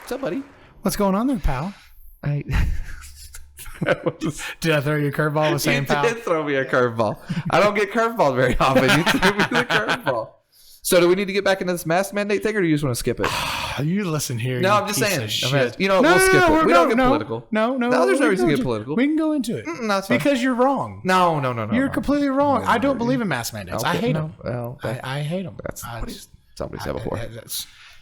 What's up, buddy? What's going on there, pal? Did I throw you a curveball the same, pal? You did throw me a curveball. I don't get curveballs very often. You threw me the curveball. So do we need to get back into this mask mandate thing, or do you just want to skip it? You listen here. No, I'm just saying. We'll skip it. We don't get political. No, there's no reason to get political. We can go into it. That's fine. Because you're wrong. No. You're completely wrong. I don't believe in mask mandates. Okay, I hate them. Well, I hate them. That's somebody said before.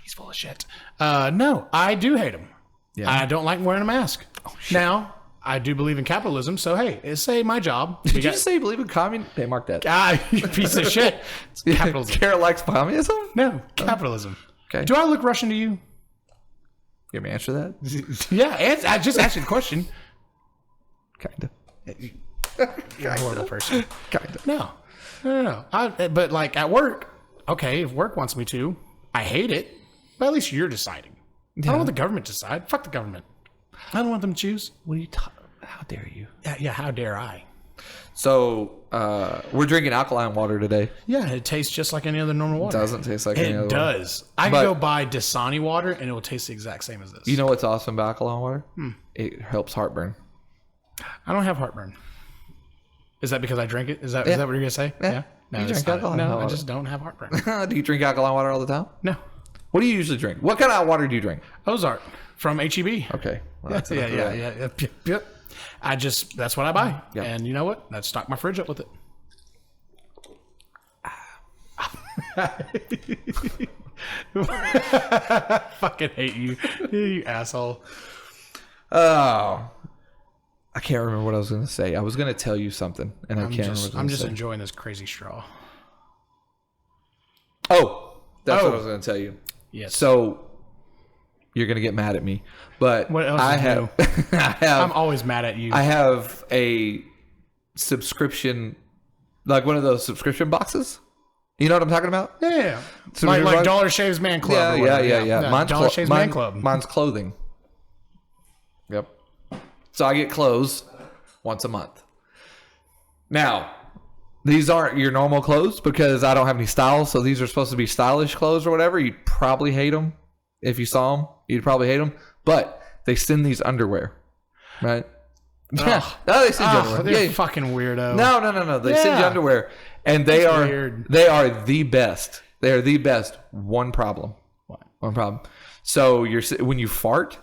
He's full of shit. No, I do hate them. Yeah. I don't like wearing a mask. Now, I do believe in capitalism, so hey, it's my job. Did you just say you believe in communism? Hey, mark that. You piece of shit. Capitalism. Garrett likes communism? No, capitalism. Okay. Do I look Russian to you? You want me to answer that? Yeah, I just asked you the question. Kind You're a horrible person. of. No. But like at work, okay, if work wants me to, I hate it, but at least you're deciding. I don't want the government to decide. Fuck the government. I don't want them to choose. What are you talking? How dare you? Yeah, how dare I? So, we're drinking alkaline water today. Yeah, it tastes just like any other normal water. It doesn't taste like any other It does. I can go buy Dasani water and it will taste the exact same as this. You know what's awesome about alkaline water? It helps heartburn. I don't have heartburn. Is that because I drink it? Is that what you're going to say? Yeah. No, You drink alkaline no, water. I just don't have heartburn. Do you drink alkaline water all the time? No. What do you usually drink? What kind of water do you drink? Ozark from HEB. Okay. Well, that's Yeah. Yep. That's what I buy. Yeah. And you know what? I stock my fridge up with it. Fucking hate you. You asshole. Oh. I can't remember what I was going to say. I was going to tell you something, and I can't remember what I was I'm just say. enjoying this crazy straw. Oh, that's what I was going to tell you. Yes. So, you're going to get mad at me, but What else I is have, new? I have, I'm always mad at you. I have a subscription, like one of those subscription boxes. You know what I'm talking about? Yeah. So like you're Dollar Shaves Man Club. Yeah. Mine's Dollar Shaves Man Club. Mine's clothing. Yep. So I get clothes once a month. Now, these aren't your normal clothes because I don't have any style. So these are supposed to be stylish clothes or whatever. You'd probably hate them. If you saw them, you'd probably hate them. But they send these underwear, right? Yeah. No, they send you underwear. They're fucking weirdo. No. They send you underwear. And they are weird. They are the best. They are the best. One problem. What? One problem. So when you fart,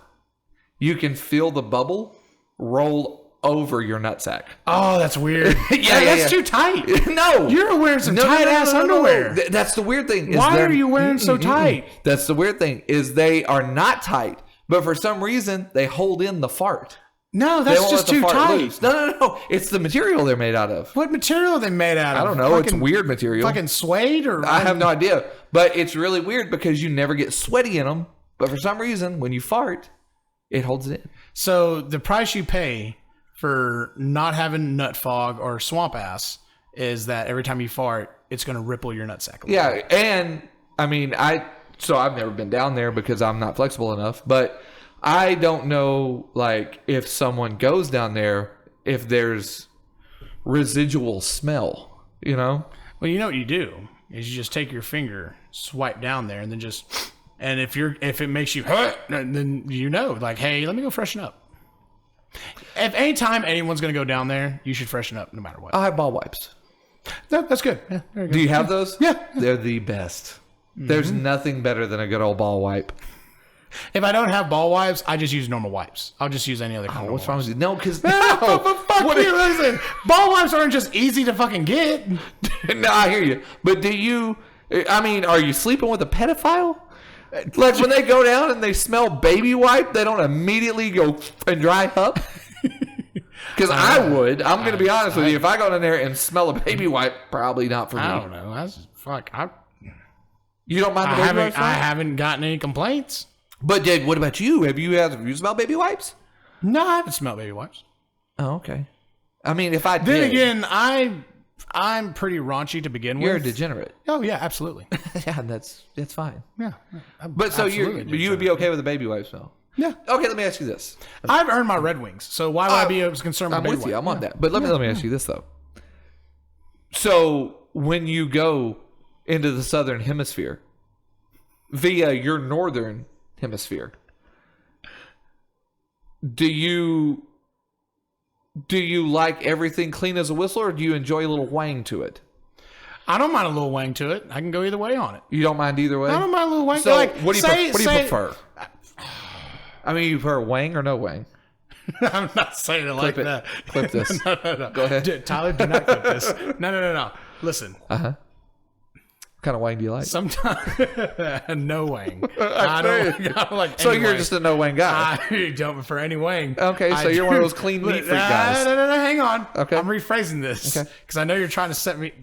you can feel the bubble roll over your nutsack. Oh, that's weird. That's too tight. No. You're wearing some tight-ass underwear. That's the weird thing. Why are you wearing so tight? That's the weird thing is they are not tight, but for some reason they hold in the fart. No, that's just too tight. Loose. No. It's the material they're made out of. What material are they made out of? I don't know. It's weird material. Fucking suede or... I have no idea. But it's really weird because you never get sweaty in them. But for some reason, when you fart, it holds it in. So the price you pay for not having nut fog or swamp ass is that every time you fart, it's going to ripple your nutsack. Yeah, and I mean, I've never been down there because I'm not flexible enough, but I don't know, like, if someone goes down there, if there's residual smell, you know? Well, you know what you do is you just take your finger, swipe down there, and then and if it makes you hurt, then you know, like, hey, let me go freshen up. If any time anyone's going to go down there, you should freshen up no matter what. I have ball wipes. That's good. Yeah, there you go. Do you have those? Yeah. They're the best. Mm-hmm. There's nothing better than a good old ball wipe. If I don't have ball wipes, I just use normal wipes. I'll just use any other kind of what's wrong with you? No, because... listen. Ball wipes aren't just easy to fucking get. No, I hear you. But do you... I mean, are you sleeping with a pedophile? Like, when they go down and they smell baby wipe, they don't immediately go and dry up? Because I would. I'm going to be honest with you. If I go in there and smell a baby wipe, probably not for me. I don't know. That's... Fuck. You don't mind the baby wipes? I haven't gotten any complaints. But what about you? Have you smelled baby wipes? No, I haven't smelled baby wipes. Oh, okay. I mean, if I did... Then again, I'm pretty raunchy to begin with. You're a degenerate. Oh, yeah, absolutely. Yeah, that's fine. Yeah. But so you would be okay with a baby wipe smell? Yeah. Okay, let me ask you this. I've earned my Red Wings, so why would I be concerned with I'm baby with you. wipe? I'm on that. But let me ask you this, though. So when you go into the southern hemisphere via your northern hemisphere, do you like everything clean as a whistle, or do you enjoy a little wang to it? I don't mind a little wang to it. I can go either way on it. You don't mind either way? I don't mind a little wang. So Like, what do you prefer? I mean, you prefer wang or no wang? I'm not saying it like that. Clip this. No. Go ahead. Tyler, do not clip this. No. Listen. What kind of wang do you like? Sometimes no wang. I don't like. So any you're wang. just a no wang guy. I don't prefer any wang. Okay, so you're one of those clean meat freak guys. No, hang on. Okay. I'm rephrasing this because I know you're trying to set me.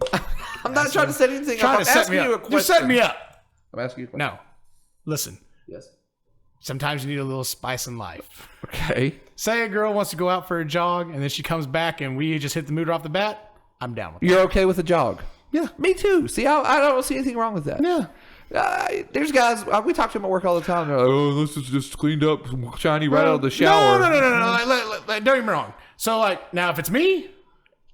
I'm not trying to set anything up. I'm asking you a question. You're setting me up. I'm asking you a question. No. Listen. Yes. Sometimes you need a little spice in life. Okay. Say a girl wants to go out for a jog and then she comes back and we just hit the mood off the bat. I'm down with it. You're okay with a jog? Yeah. Me too. See, I don't see anything wrong with that. Yeah. There's guys, we talk to them at work all the time. They're like, oh, this is just cleaned up, shiny right out of the shower. No. Don't get me wrong. So, like, now if it's me,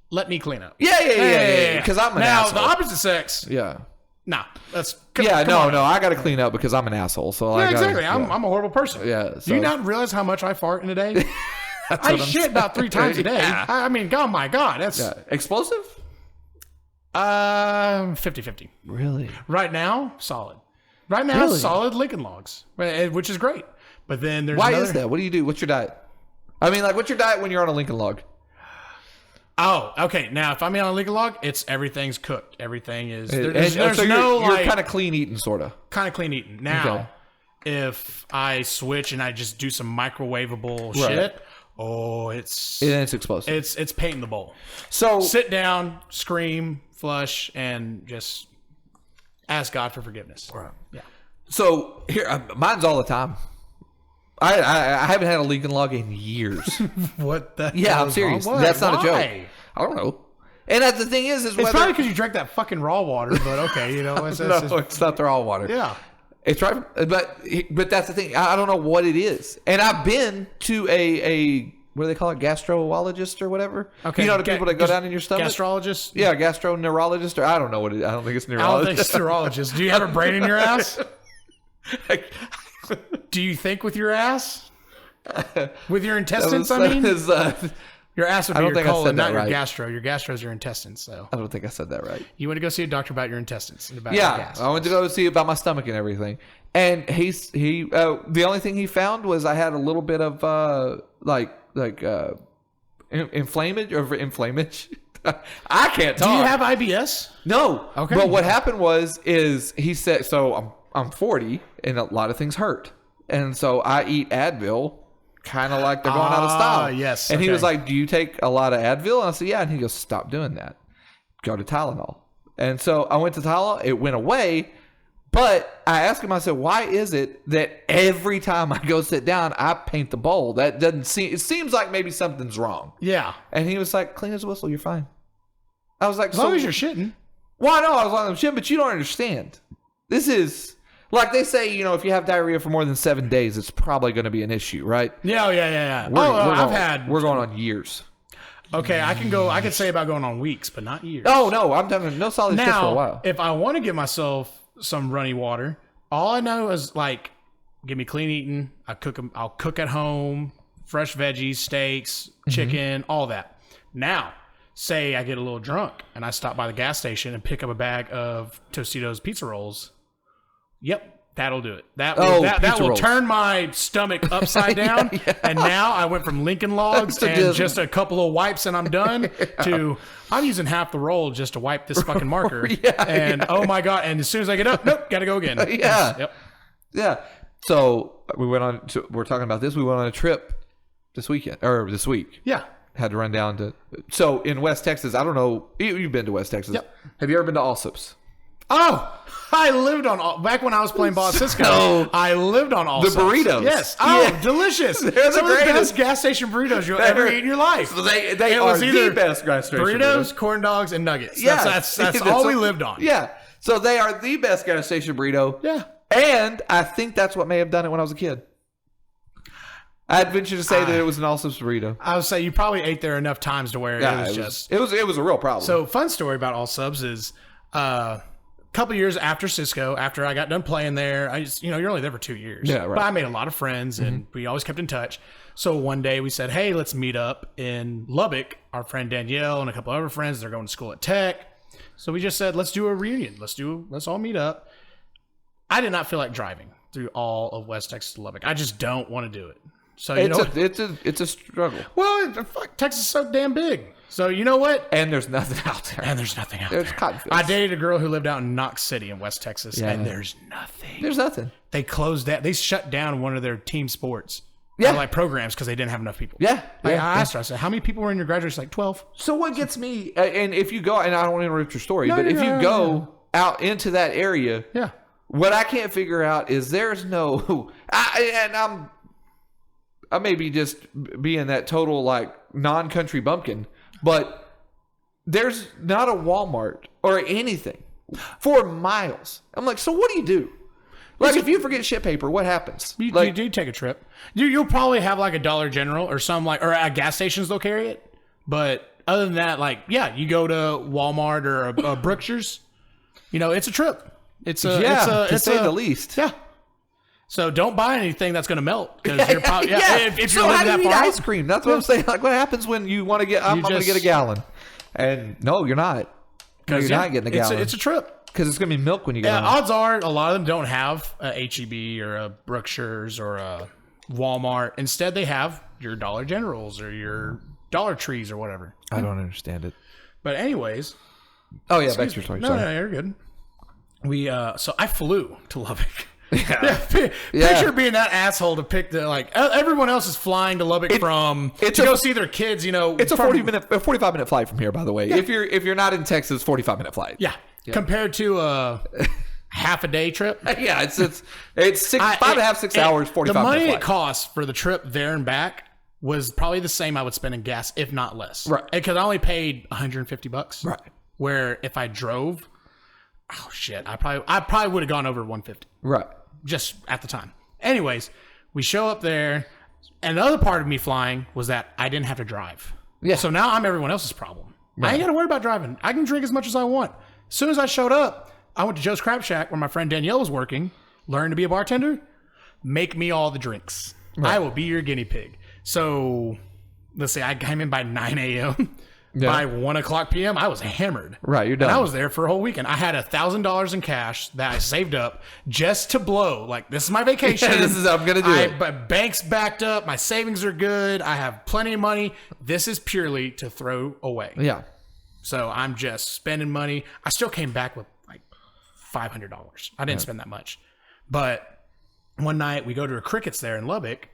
let me clean up. Yeah. Because I'm an asshole. Now, the opposite sex, Yeah. nah. That's No. I got to clean up because I'm an asshole. So Yeah, exactly. I'm a horrible person. Yeah. Do you not realize how much I fart in a day? I shit about 3 times a day. Yeah. I mean, oh my God. That's Explosive? 50-50. Really? Right now, solid. Right now, solid Lincoln Logs, which is great. But then there's Why is that? What do you do? What's your diet? I mean, like, what's your diet when you're on a Lincoln Log? Oh, okay. Now, if I'm on a Lincoln Log, everything's cooked. Everything is. So you're kind of clean eating, sort of. Kind of clean eating. Now, if I switch and I just do some microwavable shit, it's explosive. It's painting the bowl. So sit down, scream, flush, and just ask God for forgiveness. Right. Yeah. So here, mine's all the time. I haven't had a Lincoln Log in years. What the? Yeah, I'm serious. That's not a joke. I don't know. And that's the thing is it's probably because you drank that fucking raw water. But okay, it's not the raw water. Yeah. It's right, but that's the thing. I don't know what it is, and I've been to a what do they call it, gastroenterologist or whatever. Okay, you know the people that go down in your stomach. Gastrologist. Yeah, gastroenterologist, or I don't know what it is. I don't think it's neurologist. I don't think it's neurologist. Do you have a brain in your ass? Do you think with your ass? With your intestines? Your ass would be your colon, not your gastro. Your gastro is your intestines. So I don't think I said that right. You went to go see a doctor about your intestines and about your gas. I went to go see about my stomach and everything. And he the only thing he found was I had a little bit of inflammage. I can't talk. Do you have IBS? No. Okay. But what happened is he said, so I'm 40 and a lot of things hurt. And so I eat Advil, kind of like they're going out of style. Yes. And he was like, do you take a lot of Advil? And I said, yeah. And he goes, stop doing that. Go to Tylenol. And so I went to Tylenol. It went away. But I asked him, I said, why is it that every time I go sit down, I paint the bowl? That doesn't seem, it seems like maybe something's wrong. Yeah. And he was like, clean as a whistle, you're fine. I was like, as long as you're shitting. Well, I know I was long as I'm shitting, but you don't understand. This is, like they say, if you have diarrhea for more than 7 days, it's probably going to be an issue, right? Yeah. We're going on years. Okay, I can say about going on weeks, but not years. Oh, no, I'm done. No solid shit for a while. If I want to give myself some runny water, all I know is like, give me clean eating. I'll cook at home, fresh veggies, steaks, chicken, all that. Now, say I get a little drunk and I stop by the gas station and pick up a bag of Tostitos pizza rolls. Yep. That'll do it. That will turn my stomach upside down. And now I went from Lincoln Logs and just a couple of wipes and I'm done to I'm using half the roll just to wipe this fucking marker. Oh my God. And as soon as I get up, nope, got to go again. Yeah. So we're talking about this. We went on a trip this week. Yeah. Had to run down to, so in West Texas, I don't know, you've been to West Texas. Yep. Have you ever been to Allsup's? Oh, I lived on back when I was playing ball at Cisco. I lived on all the burritos. Yes. Oh, delicious! They're some of the best gas station burritos you'll ever eat in your life. So they are the best gas station burritos, corn dogs, and nuggets. Yeah, that's all we lived on. Yeah. So they are the best gas station burrito. Yeah. And I think that's what may have done it when I was a kid. I'd venture to say that it was an Allsup's burrito. I would say you probably ate there enough times to where it was it was a real problem. So fun story about Allsup's is. couple years after Cisco, after I got done playing there, I just, you're only there for 2 years. Yeah, right. But I made a lot of friends, and we always kept in touch. So one day we said, hey, let's meet up in Lubbock. Our friend Danielle and a couple other friends, they're going to school at Tech. So we just said, let's do a reunion. Let's all meet up. I did not feel like driving through all of West Texas to Lubbock. I just don't want to do it. So it's a struggle. Well, fuck, Texas is so damn big. So you know what? And there's nothing out there. There's cotton fields. I dated a girl who lived out in Knox City in West Texas, and there's nothing. There's nothing. They closed that. They shut down one of their team sports. Yeah. Like programs because they didn't have enough people. Yeah. I asked her, I said, how many people were in your graduation? She's like, 12. So what gets me, and if you go, and I don't want to interrupt your story, but if you go out into that area, what I can't figure out is there's no, I may be just being that total like non-country bumpkin, but there's not a Walmart or anything for miles. I'm like, so what do you do? Like, if you forget shit paper, what happens? You do take a trip. You'll probably have like a Dollar General or or at gas stations they'll carry it. But other than that, like, you go to Walmart or a Brookshire's, it's a trip. It's to say the least. Yeah. So don't buy anything that's going to melt because you're probably if so you're how do that you eat far ice cream? That's what I'm saying. Like, what happens when you want to get? I'm going to get a gallon, and no, you're not. No, you're not getting a gallon. It's a trip. Because it's going to be milk when you get home. Odds are a lot of them don't have a H-E-B or a Brookshire's or a Walmart. Instead, they have your Dollar Generals or your Dollar Trees or whatever. I don't understand it. But anyways. Oh, yeah, back to your story. No, you're good. So I flew to Lubbock. Picture being that asshole to pick everyone else is flying to Lubbock to go see their kids, It's a 45-minute flight from here, by the way. Yeah. If you're not in Texas, 45-minute flight. Yeah. Compared to a half a day trip. Yeah, it's 5.5, 6 hours, 45 minutes. The money it costs for the trip there and back was probably the same I would spend in gas, if not less. Right. Because I only paid $150. Right. Where if I drove, oh shit, I probably would have gone over 150. Right. Just at the time. Anyways, we show up there, and the other part of me flying was that I didn't have to drive. Yeah. So now I'm everyone else's problem. Right. I ain't got to worry about driving. I can drink as much as I want. As soon as I showed up, I went to Joe's Crab Shack where my friend Danielle was working, learned to be a bartender, make me all the drinks. Right. I will be your guinea pig. So let's say I came in by 9 a.m. Yeah. By 1 o'clock p.m., I was hammered. Right, you're done. And I was there for a whole weekend. I had $1,000 in cash that I saved up just to blow. Like, this is my vacation. Yeah, this is how I'm going to do it. But bank's backed up. My savings are good. I have plenty of money. This is purely to throw away. Yeah. So I'm just spending money. I still came back with like $500. I didn't spend that much. But one night we go to a Crickets there in Lubbock.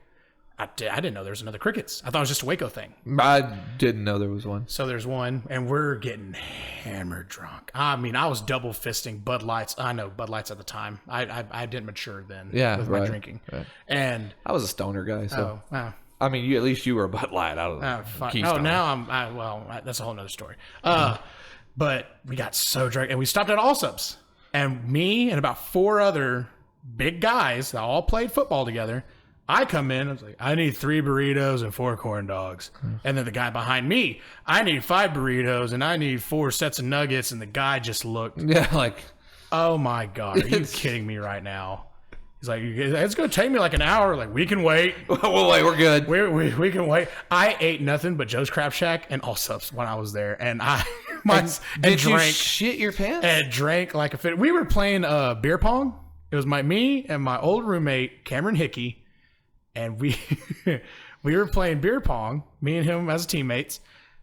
I didn't know there was another Crickets. I thought it was just a Waco thing. I didn't know there was one. So there's one, and we're getting hammered drunk. I mean, I was double fisting Bud Lights. I know Bud Lights at the time. I didn't mature then with my drinking. Right. And I was a stoner guy, so. I mean, at least you were a Bud Light. I was now that's a whole nother story. But we got so drunk, and we stopped at Allsup's. And me and about 4 other big guys that all played football together, I come in, I was like, I need 3 burritos and 4 corn dogs. And then the guy behind me, I need 5 burritos and I need 4 sets of nuggets. And the guy just looked. Yeah, like. Oh my God, are you kidding me right now? He's like, it's going to take me like an hour. Like, we can wait. We'll wait, we're good. We can wait. I ate nothing but Joe's Crab Shack and Allsup's when I was there. And did you shit your pants? And drank like a fit. We were playing beer pong. It was me and my old roommate, Cameron Hickey. And we were playing beer pong, me and him as teammates.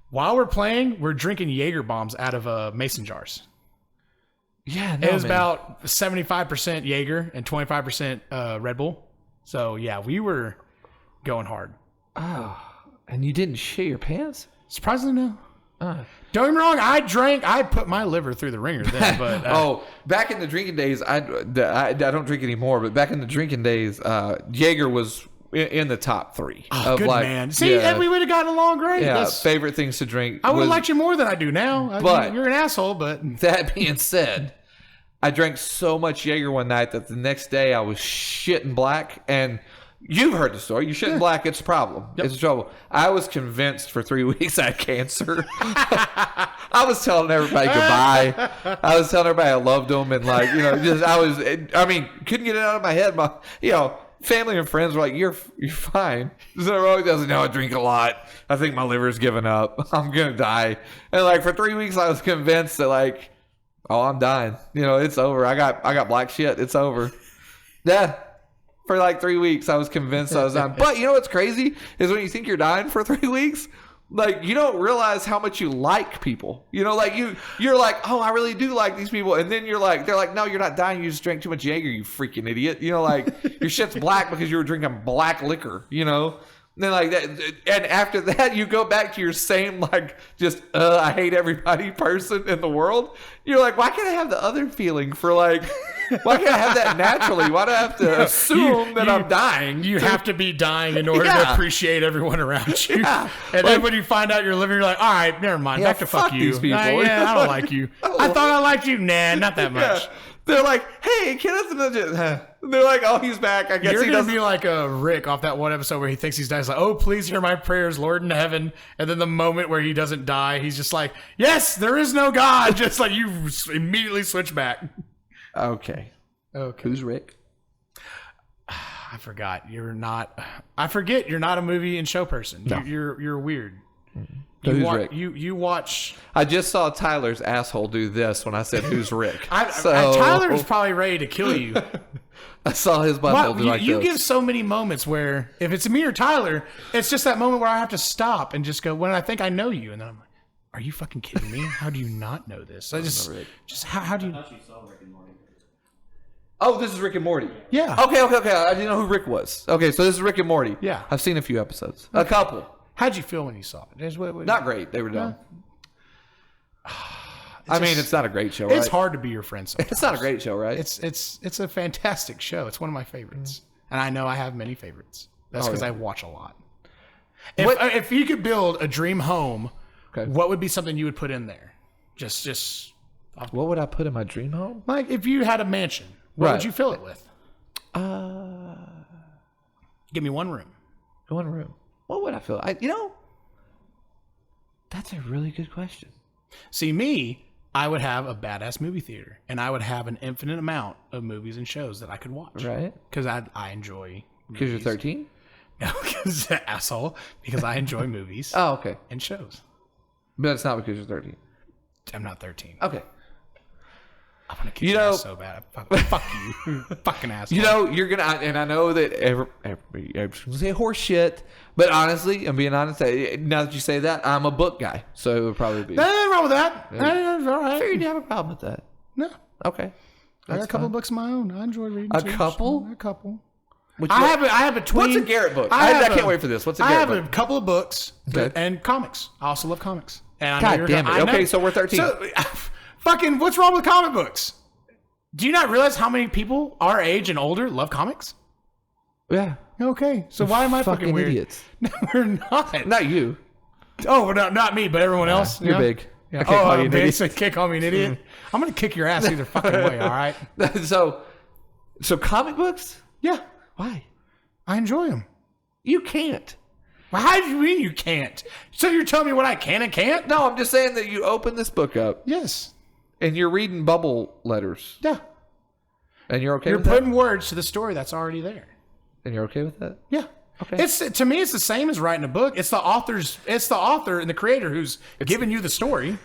While we're playing, we're drinking Jaeger bombs out of mason jars. Yeah, it was about 75% Jaeger and 25% Red Bull. So yeah, we were going hard. Oh, and you didn't shit your pants? Surprisingly, no. Don't get me wrong. I put my liver through the ringer then. But back in the drinking days, I don't drink anymore. But back in the drinking days, Jaeger was in the top 3. Oh, good man. See, we would have gotten along great. Yeah, favorite things to drink. I would have liked you more than I do now. But you're an asshole. But that being said, I drank so much Jaeger one night that the next day I was shitting black. And You've heard the story. You shouldn't black. It's a problem. It's trouble. I was convinced for 3 weeks I had cancer. I was telling everybody goodbye. I was telling everybody I loved them. And like, couldn't get it out of my head. My, family and friends were like, you're fine. So I was like, no, I drink a lot. I think my liver's giving up. I'm going to die. And like for 3 weeks, I was convinced that like, oh, I'm dying. It's over. I got black shit. It's over. Yeah. For like 3 weeks, I was convinced I was dying. But you know what's crazy is when you think you're dying for 3 weeks, like you don't realize how much you like people. Like you're like, oh, I really do like these people, and then they're like, no, you're not dying. You just drank too much Jaeger, you freaking idiot. Like your shit's black because you were drinking black liquor. And then like that, and after that, you go back to your same like just I hate everybody person in the world. You're like, why can't I have the other feeling for like? Why can't I have that naturally? Why do I have to assume that I'm dying? You have to be dying in order to appreciate everyone around you. Yeah. And then when you find out you're living, you're like, all right, never mind. Back to fuck you. These people. I don't like you. I thought I liked you. Nah, not that much. They're like, hey, they're like, oh, he's back. I guess you're going to be like a Rick off that one episode where he thinks he's dying. He's like, oh, please hear my prayers, Lord in heaven. And then the moment where he doesn't die, he's just like, yes, there is no God. Just like you immediately switch back. Okay. Who's Rick? I forgot. I forget you're not a movie and show person. No. You're weird. So who's Rick? You watch. I just saw Tyler's asshole do this when I said who's Rick. Tyler's probably ready to kill you. I saw his butthole do like this. You give so many moments where if it's me or Tyler, it's just that moment where I have to stop and just go, when I think I know you, and then I'm like, are you fucking kidding me? How do you not know this? How do you? I thought you saw Rick and Morty. Oh, this is Rick and Morty. Yeah. Okay. I didn't know who Rick was. Okay, so this is Rick and Morty. Yeah. I've seen a few episodes. A couple. How'd you feel when you saw it? Not great. They were dumb. It's not a great show, right? It's hard to be your friend sometimes. It's not a great show, right? It's a fantastic show. It's one of my favorites. And I know I have many favorites. That's because I watch a lot. If you could build a dream home, what would be something you would put in there? Just what would I put in my dream home? Like if you had a mansion, what would you fill it with? Give me one room. One room. What would I fill? That's a really good question. See, me, I would have a badass movie theater, and I would have an infinite amount of movies and shows that I could watch. Right. Because I enjoy Because you're 13? No, because asshole. Because I enjoy movies. Oh, okay. And shows. But it's not because you're 13. I'm not 13. Okay. I'm gonna kick your ass so bad. Fuck you, fucking asshole. You're gonna, and I know that everybody's gonna say horse shit, but honestly, I'm being honest. Now that you say that, I'm a book guy, so it would probably be. Nothing wrong with that. Yeah. That's all right. I figured you have a problem with that. No. Okay. I got a couple books of my own. I enjoy reading. A couple. A couple. I have a tween. What's a Garrett book? I can't wait for this. What's a Garrett book? I have a couple of books and comics. I also love comics. And God damn it. Okay, so we're 13. So, fucking, what's wrong with comic books? Do you not realize how many people our age and older love comics? Yeah. Okay, so why am I fucking weird? Idiots. No, we're not. Not you. Oh, no, not me, but everyone else. You're big. Yeah. I can't call you an idiot. So can't call me an idiot. I'm gonna kick your ass either fucking way. All right. So comic books? Yeah. Why? I enjoy them. You can't. Well, how do you mean you can't? So you're telling me what I can and can't? No, I'm just saying that you open this book up. Yes. And you're reading bubble letters. Yeah. And you're okay with that? You're putting words to the story that's already there. And you're okay with that? Yeah. Okay. To me, it's the same as writing a book. It's the author and the creator who's giving you the story.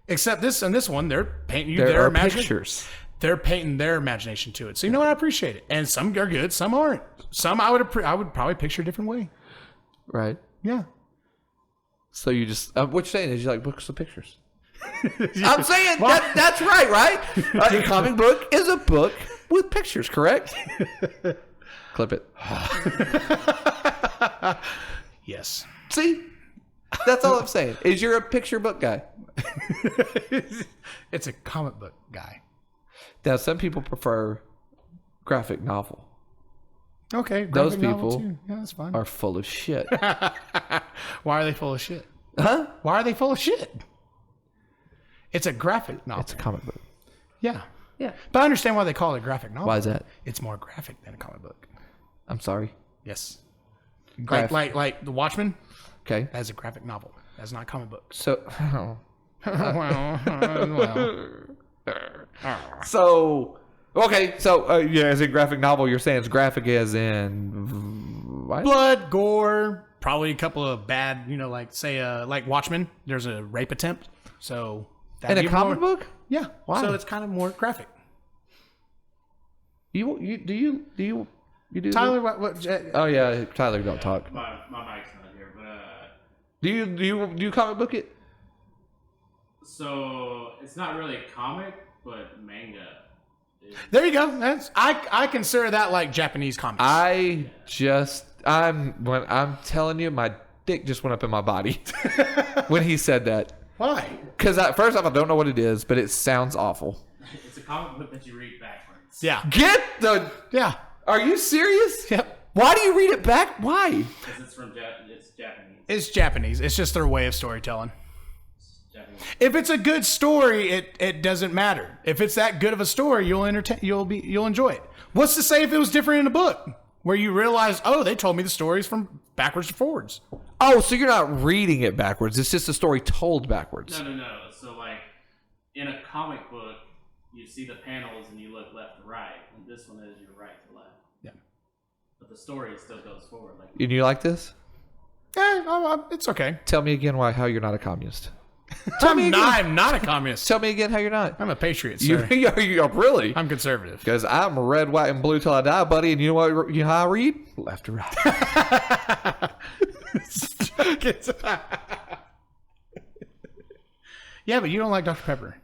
Except this one, they're painting you their imagination. Pictures. They're painting their imagination to it. So you know what? I appreciate it. And some are good, some aren't. Some I would probably picture a different way. Right. Yeah. So you just what you're saying is you like books with pictures. I'm saying that's right? A comic book is a book with pictures, correct? Clip it. Yes. See? That's all I'm saying. Is you're a picture book guy. It's a comic book guy. Now, some people prefer graphic novel. Okay. Those people yeah, that's fine. are full of shit. Why are they full of shit? Huh? Why are they full of shit? It's a graphic novel. It's a comic book. Yeah. Yeah. But I understand why they call it a graphic novel. Why is that? It's more graphic than a comic book. I'm sorry. Yes. Graph- Like The Watchmen. Okay. That's a graphic novel. That's not a comic book. So, well. so okay. So yeah, as in graphic novel, you're saying it's graphic as in what? Blood, gore, probably a couple of bad, like say, like Watchmen. There's a rape attempt. So In a comic book? Yeah. Why? So it's kind of more graphic. You do Tyler, that? what? Oh yeah, Tyler, don't talk. My mic's not here, but Do you comic book it? so it's not really a comic, but manga. There you go. I consider that like Japanese comics. I'm telling you, my dick just went up in my body when he said that. Why? Because first off, I don't know what it is, but it sounds awful. It's a comic book that you read backwards. Yeah. Get the. Yeah. Are you serious? Yep. Why do you read it back? Why? Because it's Japanese. It's Japanese. It's just their way of storytelling. It's Japanese. If it's a good story, it doesn't matter. If it's that good of a story, you'll enjoy it. What's to say if it was different in a book where you realize, oh, they told me the stories from backwards to forwards. Oh, so you're not reading it backwards. It's just a story told backwards. No. So like in a comic book, you see the panels and you look left to right, and this one is your right to left. Yeah. But the story still goes forward. Like And you like this? It's okay. Tell me again how you're not a communist. Tell me again. I'm not a communist. Tell me again how you're not. I'm a patriot, You, sir. you're really? I'm conservative. Because I'm red, white, and blue till I die, buddy. And you know what? You know how I read? Left to right. Yeah, but you don't like Dr. Pepper.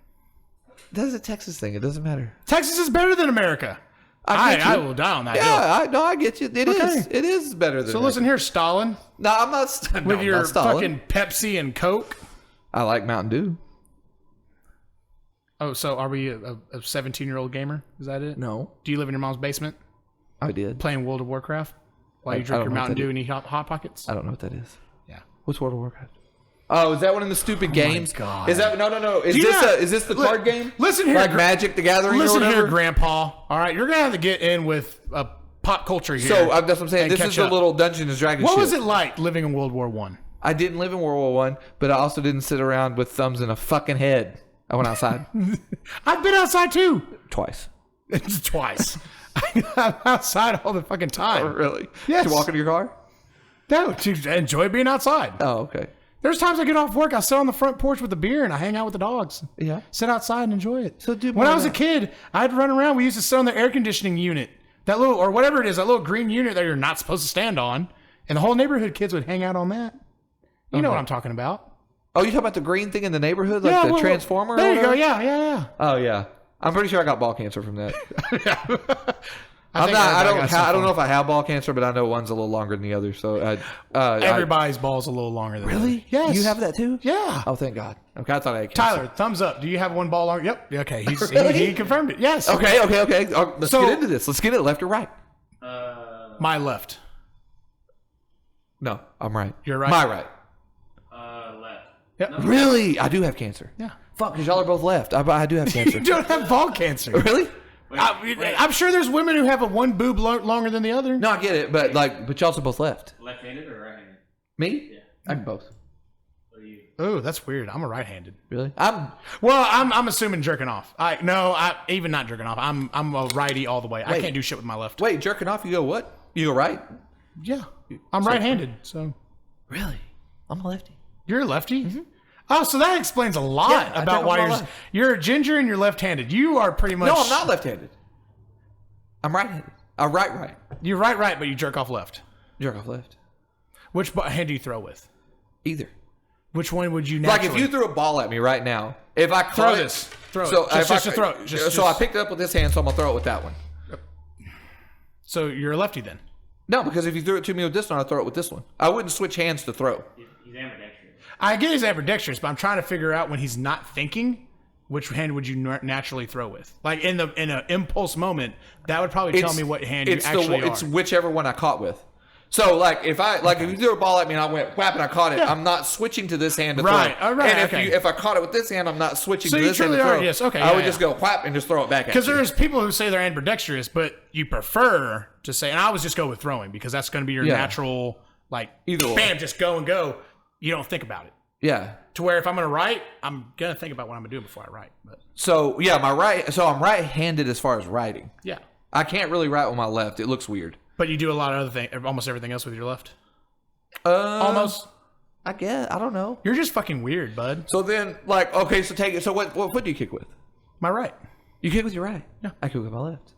That's a Texas thing. It doesn't matter. Texas is better than America. I get you. I will die on that hill. Yeah, I get you. It is. Okay. It is better than. So listen here, Stalin, No, I'm not. with I'm your not Stalin. fucking Pepsi and Coke. I like Mountain Dew. Oh, so are we a 17-year-old gamer? Is that it? No, Do you live in your mom's basement I did. playing World of Warcraft while I you drink don't your know what Mountain that Dew is. and eat Hot Pockets? I don't know what that is. Yeah. What's World of Warcraft? Oh, is that one of the stupid games? God. Is that no? Is Do you not- is this the card game? Listen here, like Magic the Gathering Listen or whatever? here, Grandpa. All right, you're gonna have to get in with pop culture here. So that's what I'm saying. and This catch is the up. little Dungeons and Dragons. What shit. was it like living in World War One? I didn't live in World War One, but I also didn't sit around with thumbs in a fucking head. I went outside I've been outside too. twice. Twice. I'm outside all the fucking Oh, time. really? Yes. To walk into your car? No, to enjoy being outside. Oh, okay. There's times I get off work, I sit on the front porch with a beer and I hang out with the dogs. Yeah. Sit outside and enjoy it. So do when more I was of a that. kid, I'd run around. We used to sit on the air conditioning unit, that little, or whatever it is, that little green unit that you're not supposed to stand on, and the whole neighborhood kids would hang out on that. You know what I'm talking about? Oh, you talking about the green thing in the neighborhood, like the well, transformer? There or you go. whatever? Yeah. Oh yeah. I'm pretty sure I got ball cancer from that. I don't know if I have ball cancer, but I know one's a little longer than the other. So Everybody's ball's a little longer than really? the other. Yes. You have that too? Yeah. Oh, thank God. Okay, I thought I had cancer. Tyler, thumbs up. Do you have one ball longer? Yep. Okay. Really? He confirmed it. Yes. Okay. Let's So- get into this. Let's get it left or right. My left. No, I'm right. You're right. My right. left. Yep. No. Really? I do have cancer. Yeah. Fuck, because y'all are both left. I do have cancer. You don't have ball cancer. Really? I'm sure there's women who have a one boob longer than the other. No, I get it, but y'all are both left. Left-handed or right-handed? Me? Yeah. I'm both. What do you? Oh, that's weird. I'm a right-handed. Really? I'm assuming jerking off. Even not jerking off. I'm a righty all the way. I Wait. can't do shit with my left. Wait, jerking off. You go what? You go right? Yeah, I'm right-handed. So Really? I'm a lefty. you're a lefty. Oh, so that explains a lot Yeah, I about jerk why off my you're a ginger and you're left-handed. You are pretty much. No, I'm not left-handed. I'm right-handed. Right. You're right, but you jerk off left. Jerk off left. Which hand do you throw with? Either. Which one would you Like naturally? if you threw a ball at me right now, if I throw caught this, throw so it. Just if to throw it. so I picked it up with this hand, so I'm gonna throw it with that one. So you're a lefty then. No, because if you threw it to me with this one, I'd throw it with this one. I wouldn't switch hands to throw. He's ambidextrous. I get he's ambidextrous, but I'm trying to figure out when he's not thinking, which hand would you naturally throw with? Like in an impulse moment, that would probably tell me what hand you actually are. It's whichever one I caught with. So like if you threw a ball at me and I went whap and I caught it, I'm not switching to this hand to Right. throw. All right. And Okay. if I caught it with this hand, I'm not switching So to you this hand to truly throw. are, yes, okay, I yeah, would just go whap and just throw it back at you. Because there's people who say they're ambidextrous, but you prefer to say, and I always just go with throwing because that's going to be your natural, like, Either way. bam, just go and go. You don't think about it. Yeah. To where if I'm going to write, I'm going to think about what I'm going to do before I write. But So yeah, I'm right-handed as far as writing. yeah. I can't really write with my left. It looks weird. But you do a lot of other things, almost everything else with your left. Almost. I guess. I don't know. You're just fucking weird, bud. So then, like, okay, so take it. So what foot do you kick with? My right. You kick with your right. Yeah. I kick with my left.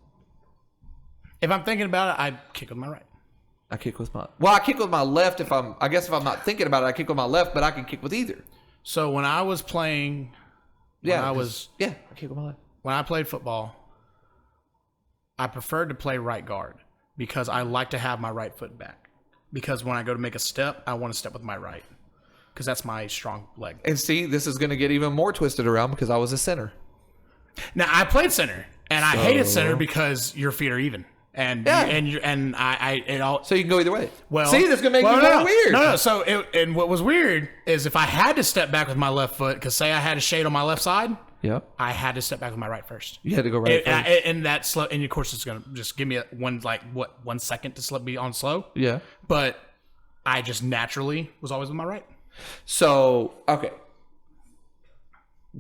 If I'm thinking about it, I kick with my right. I kick with my. Well, I kick with my left if I'm. I guess if I'm not thinking about it, I kick with my left, but I can kick with either. So when I was playing, I kick with my left. when I played football, I preferred to play right guard because I like to have my right foot back. Because when I go to make a step, I want to step with my right. Because that's my strong leg. And see, this is going to get even more twisted around because I was a center. Now I played center, and I hated center because your feet are even, and it all. So you can go either way. Well, see, this is going to make it more weird. No. So and what was weird is if I had to step back with my left foot, because say I had a shade on my left side, Yep. I had to step back with my right first. You had to go right first. And that slow, and of course it's gonna just give me 1 second to be on slow. Yeah. But I just naturally was always with my right. So, okay.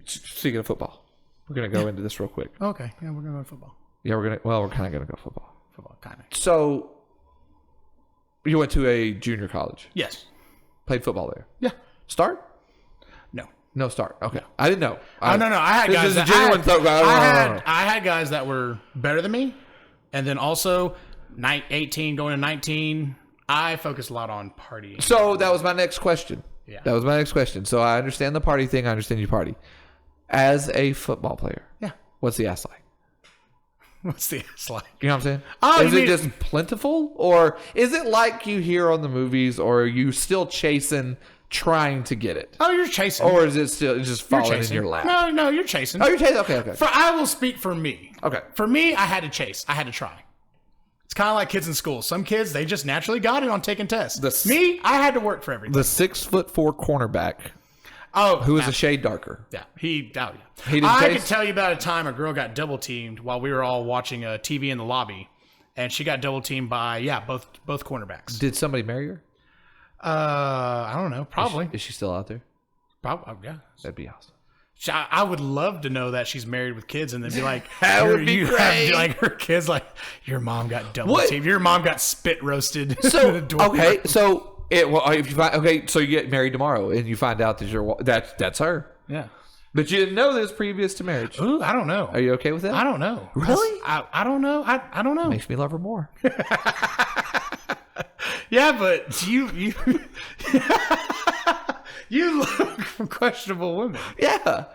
Speaking of football, we're going to go into this real quick. Okay, yeah, we're gonna go football. Yeah, we're kind of going to go football. Football, kind of. So, you went to a junior college. Yes. Played football there. Yeah. Start? No. No start. Okay. I didn't know. No. I had this guys. is a That, genuine thought. I had guys that were better than me, and then also 18 going to 19. I focused a lot on partying. So that was my next question. Yeah. That was my next question. So I understand the party thing. I understand you party. As a football player, Yeah. what's the ass like? What's the ass like? You know what I'm saying? Oh, is you it mean- just plentiful, or is it like you hear on the movies, or are you still chasing, trying to get it, Oh, you're chasing. or is it still just You're falling in chasing. your lap? No, you're chasing. Oh, you're chasing. Okay. I will speak for me. Okay. For me, I had to chase. I had to try. It's kind of like kids in school. Some kids, they just naturally got it on taking tests. Me, I had to work for everything. The 6'4" cornerback Oh, who is a shade darker. yeah, he doubted. He didn't I chase? could tell you about a time a girl got double teamed while we were all watching a TV in the lobby, and she got double teamed by both cornerbacks. Did somebody marry her? I don't know. Probably. Is she still out there? Probably. Yeah. That'd be awesome. I would love to know that she's married with kids and then be like, That would be you great. Have, like her kids, like your mom got double What? teamed. Your mom got spit roasted. So in the door. okay, so if you find so you get married tomorrow and you find out that that's her, Yeah. but you didn't know this previous to marriage. Ooh, I don't know. Are you okay with that? I don't know. Really? I don't know. I don't know. Makes me love her more. Yeah, but you you look for questionable women. Yeah,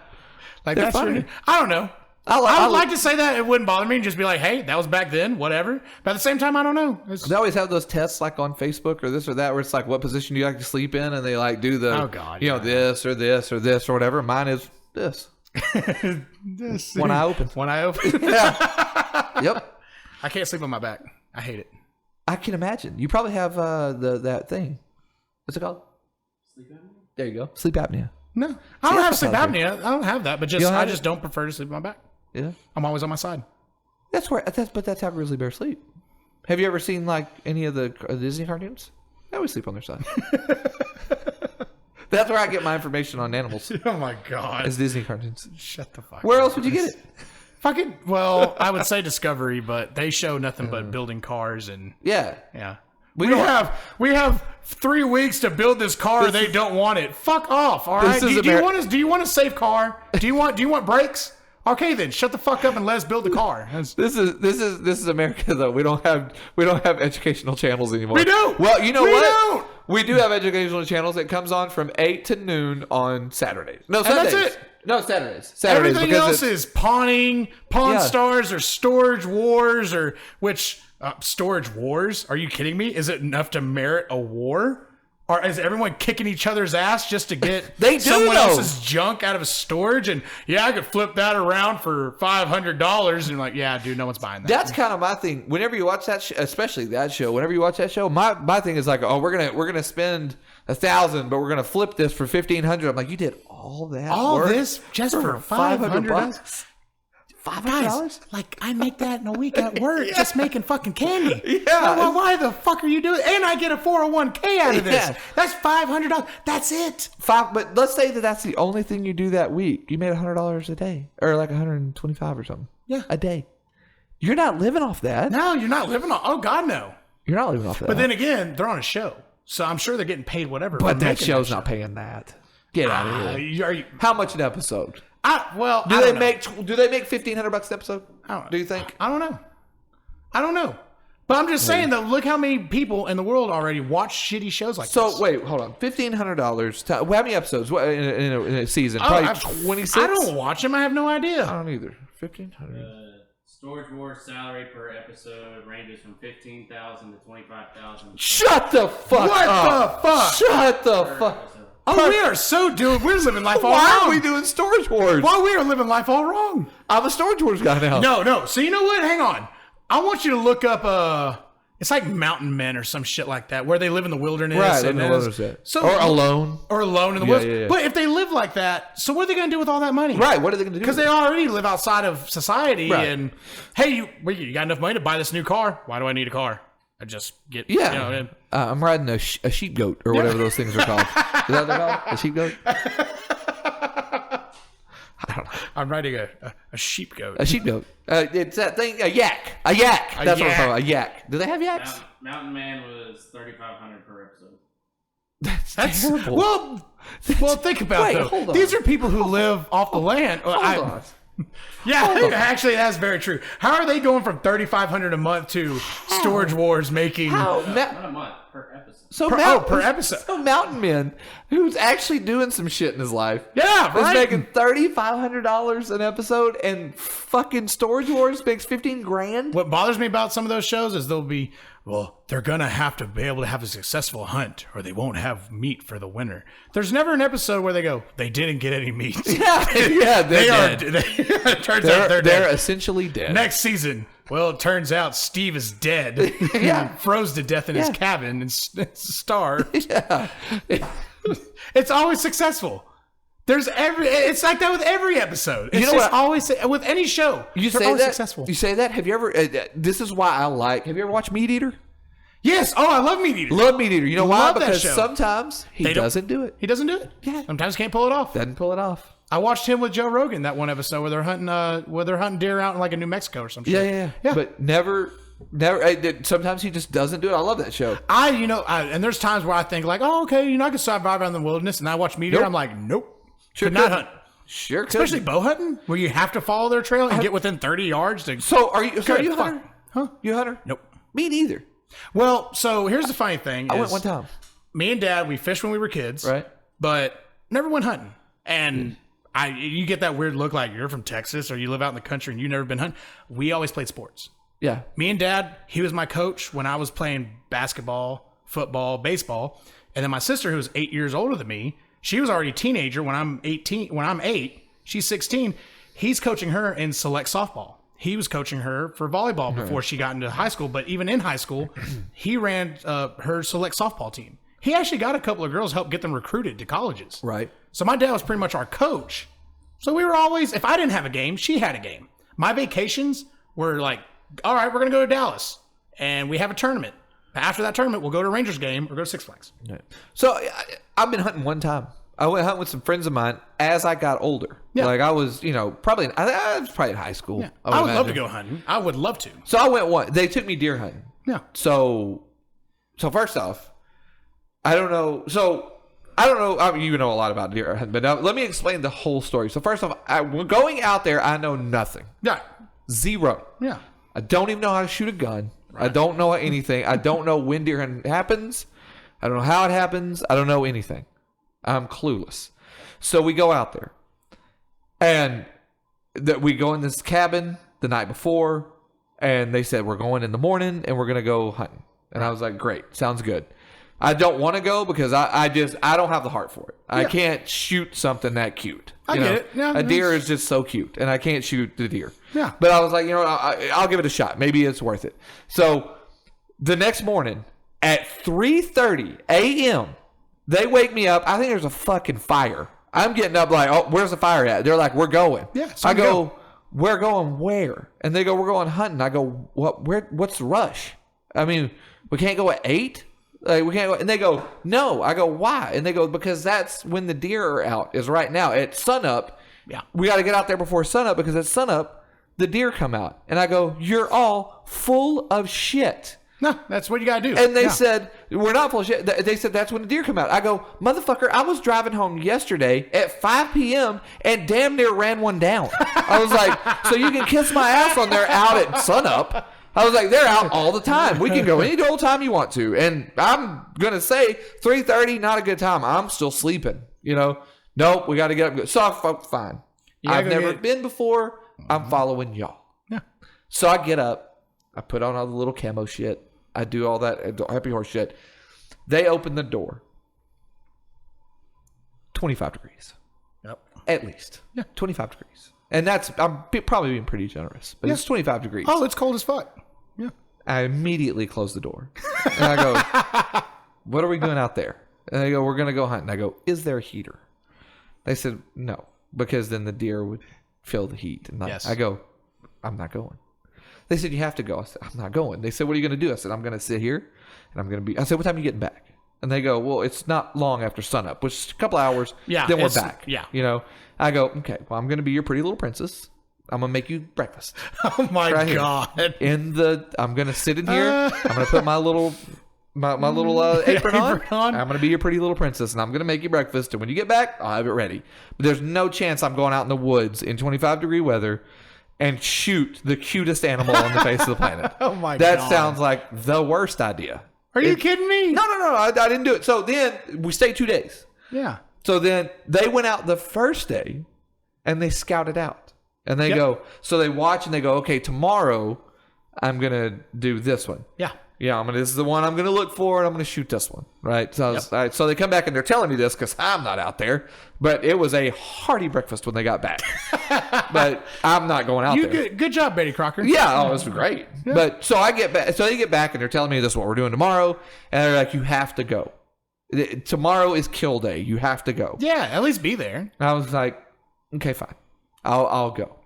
Like They're that's funny. your, I don't know. I would like to say that it wouldn't bother me and just be like, hey, that was back then, whatever. But at the same time, I don't know. They always have those tests like on Facebook or this or that where it's like, what position do you like to sleep in? And they like do the, Oh, God, this or this or this or whatever. Mine is this. One eye open. One eye open. Yeah. Yep. I can't sleep on my back. I hate it. I can imagine. You probably have that thing. What's it called? Sleep apnea? There you go. Sleep apnea. No, I don't have that's sleep not apnea. I don't have that, but don't have I it? just don't prefer to sleep on my back. Yeah. I'm always on my side. That's how grizzly bears sleep. Have you ever seen like any of the Disney cartoons? They always sleep on their side. That's where I get my information on animals. Oh my god! Is Disney cartoons. Shut the fuck. Where up. else would you get it? Fucking well, I would say Discovery, but they show nothing but building cars and Yeah. yeah. We We don't- have 3 weeks to build this car. They don't want it. Fuck off. All right. This is Do you want a safe car? Do you want brakes? Okay, then shut the fuck up and let us build the car. That's- This is America though. We don't have educational channels anymore. We do. Well, you know We what? don't. We do have educational channels. It comes on from 8 to noon on Saturdays. No, And Sundays. that's it. No, Saturdays. Everything because else is Pawn Yeah. Stars or Storage Wars or which Storage Wars? Are you kidding me? Is it enough to merit a war? Or is everyone kicking each other's ass just to get They do, someone though. else's junk out of a storage? And yeah, I could flip that around for $500. And you're like, yeah, dude, no one's buying that. That's kind of my thing. Whenever you watch that, especially that show, whenever you watch that show, my thing is like, oh, we're gonna spend $1,000, but we're gonna flip this for $1,500. I'm like, you did all that, work this just for $500. $500. Guys, like I make that in a week at work, just making fucking candy. Yeah. Why the fuck are you doing? And I get a 401k out of this. Yeah. That's $500. That's it. But let's say that's the only thing you do that week. You made $100 a day, or like 125 or something. Yeah, a day. You're not living off that. No, you're not living on. Oh God, no. You're not living off that. But then again, they're on a show, so I'm sure they're getting paid whatever. But for that making show's show. not paying that. Get out of here. Are you, How much an episode? Do Do they make $1,500 an episode? Do you think? I don't know. But I'm just saying though, look how many people in the world already watch shitty shows like this. So wait, hold on. $1,500. How many episodes in a season? Probably 26. I don't watch them. I have no idea. I don't either. 1,500. Storage Wars salary per episode ranges from $15,000 to $25,000. Shut the fuck What up. the fuck? Shut the fuck. Episode. Oh, we are so doing. We're living life all Why wrong. are we doing Storage Wars? Why we are living life all wrong? I'm a Storage Wars guy now. No. So you know what? Hang on. I want you to look up. It's like Mountain Men or some shit like that, where they live in the wilderness. Right, and in the wilderness. So Or alone. Or alone in the woods. yeah. But if they live like that, so what are they going to do with all that money? Right. What are they going to do? Because they already live outside of society. Right. And hey, you got enough money to buy this new car? Why do I need a car? I just get Yeah. You know, I'm riding a sheep goat or whatever those things are called. Is that what they're called? A sheep goat? I don't know. I'm riding a sheep goat. A sheep goat. It's that thing. A yak. A yak. That's what I'm yak. talking about. A yak. Do they have yaks? Mountain Man was $3,500 per episode. That's terrible. Well, think about Wait, it, though. hold on. These are people who live off the land. Hold on. Yeah, actually, that's very true. How are they going from $3,500 a month to Storage Wars making? How? Not a month, per episode. So per episode. So Mountain Man, who's actually doing some shit in his life, Yeah, is right. making $3,500 an episode, and fucking Storage Wars makes $15,000. What bothers me about some of those shows is they're gonna have to be able to have a successful hunt, or they won't have meat for the winter. There's never an episode where they go, they didn't get any meat. Yeah, They are. dead. It turns out they're They're dead. essentially dead. Next season, well, it turns out Steve is dead. Yeah. Froze to death in his Yeah. cabin and starved. Yeah. It's always successful. It's like that with every episode. It's know what? always with any show. You they're say always that? successful. You say that? Have you ever? This is why I like. Have you ever watched Meat Eater? Yes. Oh, I love Meat Eater. Love Meat Eater. You know why? Love that Because show. sometimes he They don't- doesn't do it. He doesn't do it. Yeah. Sometimes he can't pull it off. Doesn't pull it off. I watched him with Joe Rogan that one episode where they're hunting deer out in like a New Mexico or some shit. Yeah. But never. Sometimes he just doesn't do it. I love that show. And there's times where I think like, oh, okay, I can survive out in the wilderness, and I watch Meat Eater. Nope. I'm like, nope. Sure Could not could. hunt. Sure, could. Especially bow hunting, where you have to follow their trail and get within 30 yards to. So are you? So are Good you a fuck. hunter? Huh? You a hunter? Nope. Me neither. Well, so here's the funny thing. I is went one time. Me and Dad, we fished when we were kids, Right. but never went hunting. And you get that weird look like you're from Texas or you live out in the country and you've never been hunting. We always played sports. Yeah. Me and Dad, he was my coach when I was playing basketball, football, baseball. And then my sister, who was 8 years older than me, she was already a teenager when I'm 18. When I'm 8, she's 16. He's coaching her in select softball. He was coaching her for volleyball before she got into high school. But even in high school, he ran her select softball team. He actually got a couple of girls, helped get them recruited to colleges. Right. So my dad was pretty much our coach. So we were always, if I didn't have a game, she had a game. My vacations were like, all right, we're going to go to Dallas and we have a tournament. After that tournament, we'll go to a Rangers game or go to Six Flags. Right. So I've been hunting one time. I went hunting with some friends of mine as I got older. Yeah. Like I was, I was probably in high school. Yeah. I would love to imagine. go hunting. I would love to. So I went one. They took me deer hunting. Yeah. So first off, I don't know. I mean, you know a lot about deer hunting, but now let me explain the whole story. So first off, going out there, I know nothing. Yeah. Zero. Yeah. I don't even know how to shoot a gun. Right. I don't know anything. I don't know when deer hunting happens. I don't know how it happens. I don't know anything. I'm clueless. So we go out there. And we go in this cabin the night before. And they said, we're going in the morning and we're going to go hunting. And I was like, great. Sounds good. I don't want to go because I don't have the heart for it. I can't shoot something that cute. I get it. Yeah, a deer is just so cute, and I can't shoot the deer. Yeah. But I was like, I'll give it a shot. Maybe it's worth it. So the next morning at 3:30 a.m., they wake me up. I think there's a fucking fire. I'm getting up like, oh, where's the fire at? They're like, we're going. Yeah. I go, we're going where? And they go, we're going hunting. I go, what? What's the rush? I mean, we can't go at 8. Like we can't go. And they go, no. I go, why? And they go, because that's when the deer are out. Is right now at sunup. Yeah. We got to get out there before sunup because at sunup the deer come out. And I go, you're all full of shit. No, that's what you got to do. And they said, we're not full of shit. They said, that's when the deer come out. I go, motherfucker, I was driving home yesterday at 5 p.m. and damn near ran one down. I was like, so you can kiss my ass on there out at sunup. I was like, they're out all the time. We can go any old time you want to. And I'm going to say 3:30, not a good time. I'm still sleeping. Nope, we got to get up. So fine. I've never been before. I'm following y'all. Yeah. So I get up. I put on all the little camo shit. I do all that happy horse shit. They open the door. 25 degrees. Yep. At least. Yeah. 25 degrees. And I'm probably being pretty generous. But it's 25 degrees. Oh, it's cold as fuck. Yeah. I immediately close the door. And I go, what are we doing out there? And they go, we're going to go hunting. I go, is there a heater? They said, no. Because then the deer would feel the heat. And yes. I go, I'm not going. They said, you have to go. I said, I'm not going. They said, what are you going to do? I said, I'm going to sit here and I'm going to be. I said, what time are you getting back? And they go, well, it's not long after sunup, which is a couple hours. Yeah. Then we're back. Yeah. I go, okay, well, I'm going to be your pretty little princess. I'm going to make you breakfast. Oh my God. I'm going to sit in here. I'm going to put my little apron on. I'm going to be your pretty little princess, and I'm going to make you breakfast. And when you get back, I'll have it ready. But there's no chance I'm going out in the woods in 25-degree weather and shoot the cutest animal on the face of the planet. Oh my God. That sounds like the worst idea. Are you kidding me? No. I didn't do it. So then we stayed 2 days. Yeah. So then they went out the first day and they scouted out. And they go, so they watch and they go, okay, tomorrow I'm going to do this one. Yeah. Yeah, this is the one I'm going to look for, and I'm going to shoot this one, right? So, so they come back and they're telling me this because I'm not out there, but it was a hearty breakfast when they got back. But I'm not going out there. Good job, Betty Crocker. Yeah, it was great. Yeah. But so I get back, so they get back and they're telling me this is what we're doing tomorrow, and they're like, you have to go. Tomorrow is kill day. You have to go. Yeah, at least be there. And I was like, okay, fine, I'll go.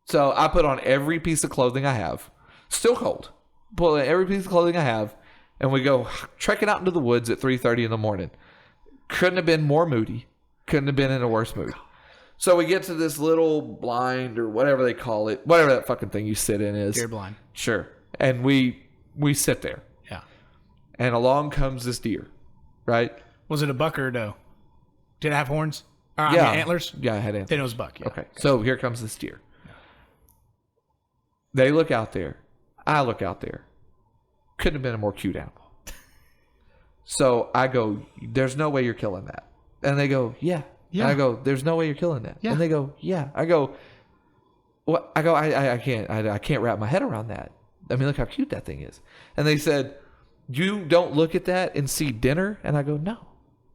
So I put on every piece of clothing I have, still cold. Pull in every piece of clothing I have, and we go trekking out into the woods at 3:30 in the morning. Couldn't have been more moody. Couldn't have been in a worse mood. So we get to this little blind or whatever they call it, whatever that fucking thing you sit in is. Deer blind. Sure. And we sit there. Yeah. And along comes this deer, right? Was it a buck or a doe? Did it have horns? Antlers? Yeah, I had antlers. Then it was a buck. Yeah. Okay. So here comes this deer. Yeah. They look out there. I look out there. Couldn't have been a more cute animal. So I go, there's no way you're killing that. And they go, yeah. And I go, there's no way you're killing that. Yeah. And they go, yeah. I go, what? I go, I can't wrap my head around that. I mean, look how cute that thing is. And they said, you don't look at that and see dinner? And I go, no.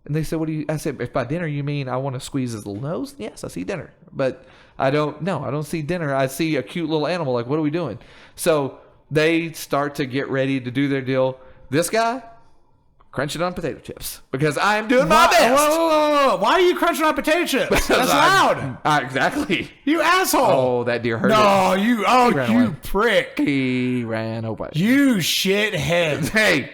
And they said, what do you, I said, if by dinner you mean I want to squeeze his little nose? Yes, I see dinner. But I don't see dinner. I see a cute little animal. Like, what are we doing? So they start to get ready to do their deal. This guy, crunching on potato chips because I am doing my best. Whoa. Why are you crunching on potato chips? That's loud. Exactly. You asshole. Oh, that deer hurt. No, you prick. He ran away. You shithead. Hey,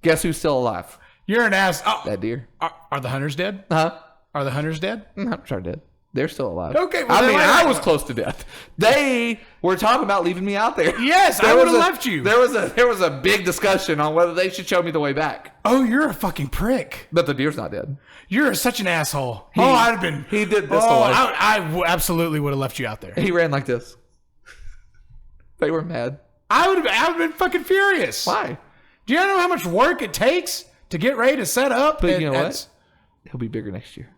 guess who's still alive? You're an ass. Oh, that deer. Are the hunters dead? Huh? Are the hunters dead? I'm sure dead. They're still alive. Okay. Well, I was close to death. They were talking about leaving me out there. Yes, I would have left you. There was a big discussion on whether they should show me the way back. Oh, you're a fucking prick. But the deer's not dead. You're such an asshole. I'd have been. He did this. I absolutely would have left you out there. He ran like this. They were mad. I would have been fucking furious. Why? Do you know how much work it takes to get ready to set up? But you know what? He'll be bigger next year.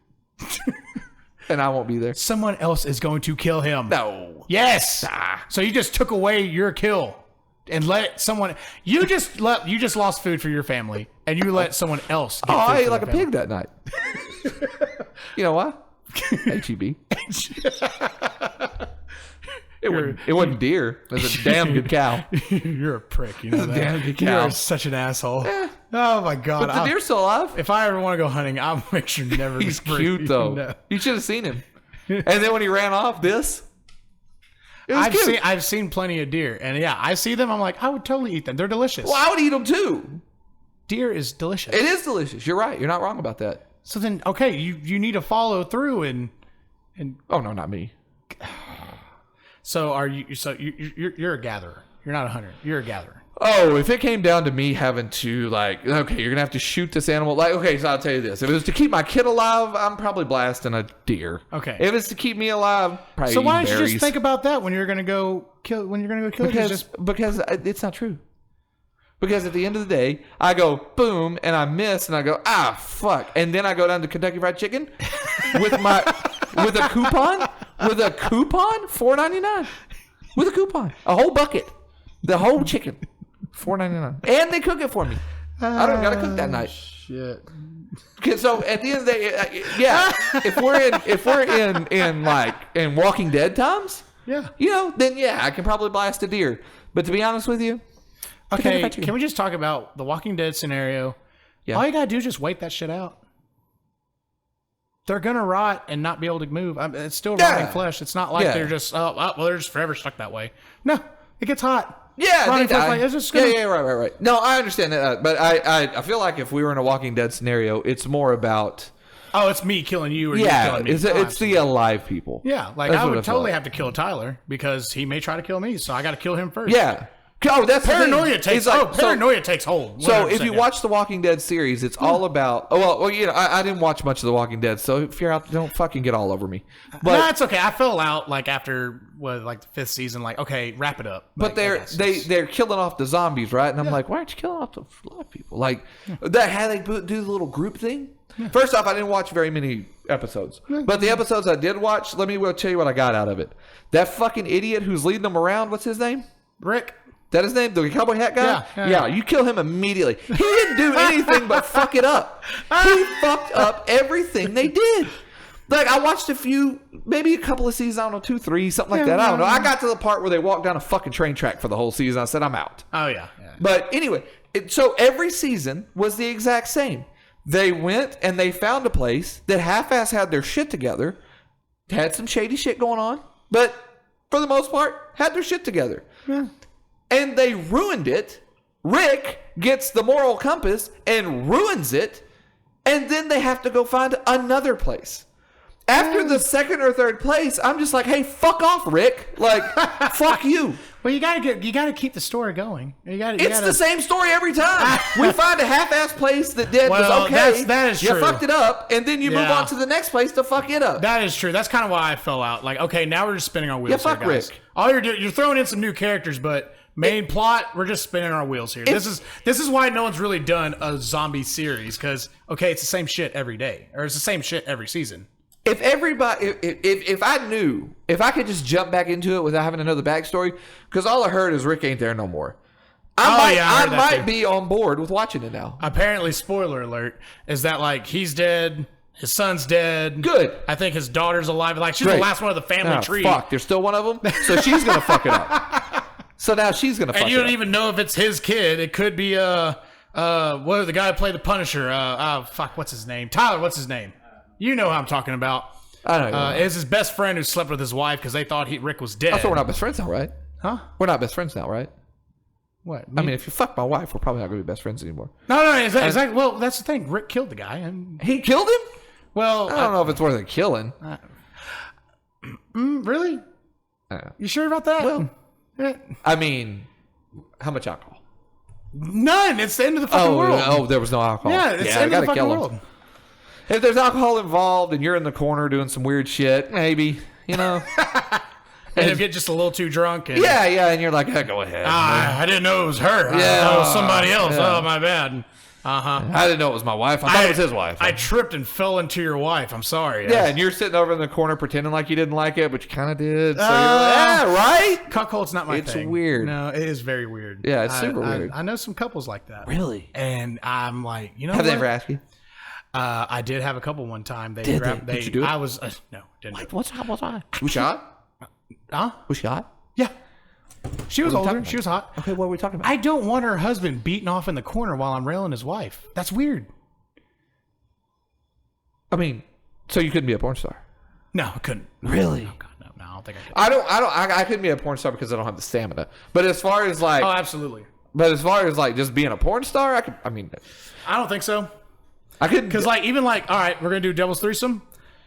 And I won't be there. Someone else is going to kill him. No. Yes. So you just took away your kill. and let someone you just lost food for your family and you let someone else get Oh, food I ate for like a their family. pig that night. You know why? HEB. It wasn't deer. It was a damn good cow. You're a prick, you know that. Damn good You cow. are such an asshole. Oh my god. But the deer's still alive. If I ever want to go hunting, I'll make sure never He's to bring- cute though. No. You should have seen him. And then when he ran off, it was cute. I've seen plenty of deer, and yeah, I see them. I'm like, I would totally eat them. They're delicious. Well, I would eat them too. Deer is delicious. It is delicious. You're right. You're not wrong about that. So then, okay, you need to follow through and Oh no, not me. so are you? So you're a gatherer. You're not a hunter. You're a gatherer. Oh, if it came down to me having to okay, you're gonna have to shoot this animal. Like, okay, so I'll tell you this: if it was to keep my kid alive, I'm probably blasting a deer. Okay. If it's to keep me alive, probably So why eating don't you just berries. think about that when you're gonna go kill? When you're gonna go kill? Because it's not true. Because at the end of the day, I go boom and I miss and I go fuck, and then I go down to Kentucky Fried Chicken with a coupon $4.99 with a coupon, a whole bucket, the whole chicken, $4.99, and they cook it for me. I don't gotta cook that night. Shit. Okay, so at the end of the day, yeah, if we're in Walking Dead times, Yeah. then yeah, I can probably blast a deer. But to be honest with you. Okay, can we just talk about the Walking Dead scenario? Yeah. All you gotta do is just wait that shit out. They're gonna rot and not be able to move. It's still rotting flesh. It's not like they're just they're just forever stuck that way. No, it gets hot. Yeah, Rotting they flesh, die. like, it's just gonna, right. No, I understand that, but I feel like if we were in a Walking Dead scenario, it's more about it's me killing you or you killing me. it's the alive people. Yeah, like That's I what would I feel totally like. have to kill Tyler because he may try to kill me, so I got to kill him first. Yeah. Oh, that's the thing. Paranoia takes It's like- paranoia takes hold. So 100%, if you watch the Walking Dead series, it's all about. Oh well, I didn't watch much of the Walking Dead, so if you're out, don't fucking get all over me. But no, it's okay. I fell out like after the fifth season. Like, okay, wrap it up. But Like, they're killing off the zombies, right? And I'm like, why aren't you killing off the live people? Like that how they do the little group thing. First off, I didn't watch very many episodes, but the episodes I did watch, let me tell you what I got out of it. That fucking idiot who's leading them around, what's his name? Rick. That his name? The cowboy hat guy? Yeah. You kill him immediately. He didn't do anything but fuck it up. He fucked up everything they did. Like, I watched maybe a couple of seasons, I don't know, 2, 3, something like that. I don't know. I got to the part where they walked down a fucking train track for the whole season. I said, I'm out. Oh yeah. But anyway, so every season was the exact same. They went and they found a place that half-ass had their shit together, had some shady shit going on, but for the most part, had their shit together. Yeah. And they ruined it. Rick gets the moral compass and ruins it. And then they have to go find another place. After the second or third place, I'm just like, hey, fuck off, Rick. Like, fuck you. Well, you gotta keep the story going. It's the same story every time. We find a half-ass place that was okay. That is you true. fucked it up, and then you move on to the next place to fuck it up. That is true. That's kind of why I fell out. Like, okay, now we're just spinning our wheels. Yeah, fuck here, guys. Rick. All you're throwing in some new characters, but main plot, we're just spinning our wheels here. This is why no one's really done a zombie series because it's the same shit every day, or it's the same shit every season. If everybody, if I knew, if I could just jump back into it without having to know the backstory, because all I heard is Rick ain't there no more. I might be on board with watching it now. Apparently, spoiler alert, is that like he's dead, his son's dead. Good. I think his daughter's alive. Like she's Great. the last one of the family tree. Fuck, there's still one of them, so she's gonna fuck it up. So now she's gonna fuck it up. And you don't even know if it's his kid. It could be the guy who played the Punisher. Fuck, what's his name? Tyler, what's his name? You know who I'm talking about. I don't know. It's his best friend who slept with his wife because they thought Rick was dead. Also, we're not best friends now, right? Huh? We're not best friends now, right? What? I mean, if you fuck my wife, we're probably not going to be best friends anymore. No, exactly. Well, that's the thing. Rick killed the guy. And, He killed him? well, I don't know if it's worth a killing. really? I don't know. You sure about that? Well, Eh, I mean, how much alcohol? none. It's the end of the fucking world. Oh, there was no alcohol. Yeah, it's the I end of gotta the fucking kill him. world. If there's alcohol involved and you're in the corner doing some weird shit, maybe, you know. And you get just a little too drunk. And, Yeah, and you're like, go ahead. I didn't know it was her. Yeah. I thought it was somebody else. Yeah. Oh, my bad. I didn't know it was my wife. I thought it was his wife. I tripped and fell into your wife. I'm sorry. Yeah, and you're sitting over in the corner pretending like you didn't like it, but you kind of did. So you're like, yeah, right? Cuckold's not my thing. It's weird. No, it is very weird. Yeah, it's super weird. I know some couples like that. Really? And I'm like, you know, Have what? they ever asked you? I did have a couple one time. They Did grabbed. they? Did you do it? I was no, didn't. Do it. What's hot? Was she hot? Huh? Was she hot? Yeah. She was What are we older. talking She was hot. Okay, what are we talking about? I don't want her husband beating off in the corner while I'm railing his wife. That's weird. I mean, so you couldn't be a porn star? No, I couldn't. Really? Oh, God, no, I don't think I could. I couldn't be a porn star because I don't have the stamina. But as far as like, Oh, absolutely. Just being a porn star, I could. I mean, I don't think so. I could Because like even like, all right, we're gonna do Devil's Threesome.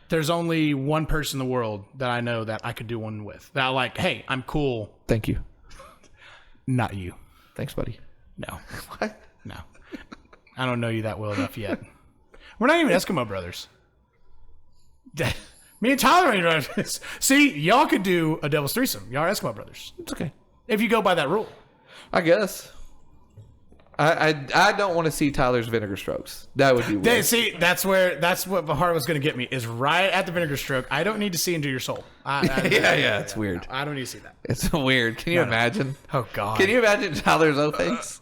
There's only one person in the world that I know that I could do one with. That like, hey, I'm cool. Thank you. Not you. Thanks, buddy. No. What? No. I don't know you that well enough yet. We're not even Eskimo brothers. Me and Tyler ain't brothers. See, y'all could do a Devil's Threesome. Y'all are Eskimo brothers. It's okay. If you go by that rule. I guess. I don't want to see Tyler's vinegar strokes. That would be weird. See, that's what the heart was going to get me, is right at the vinegar stroke. I don't need to see into your soul. Yeah, it's weird. I don't need to see that. It's weird. Can you imagine? Oh, God. Can you imagine Tyler's O-face?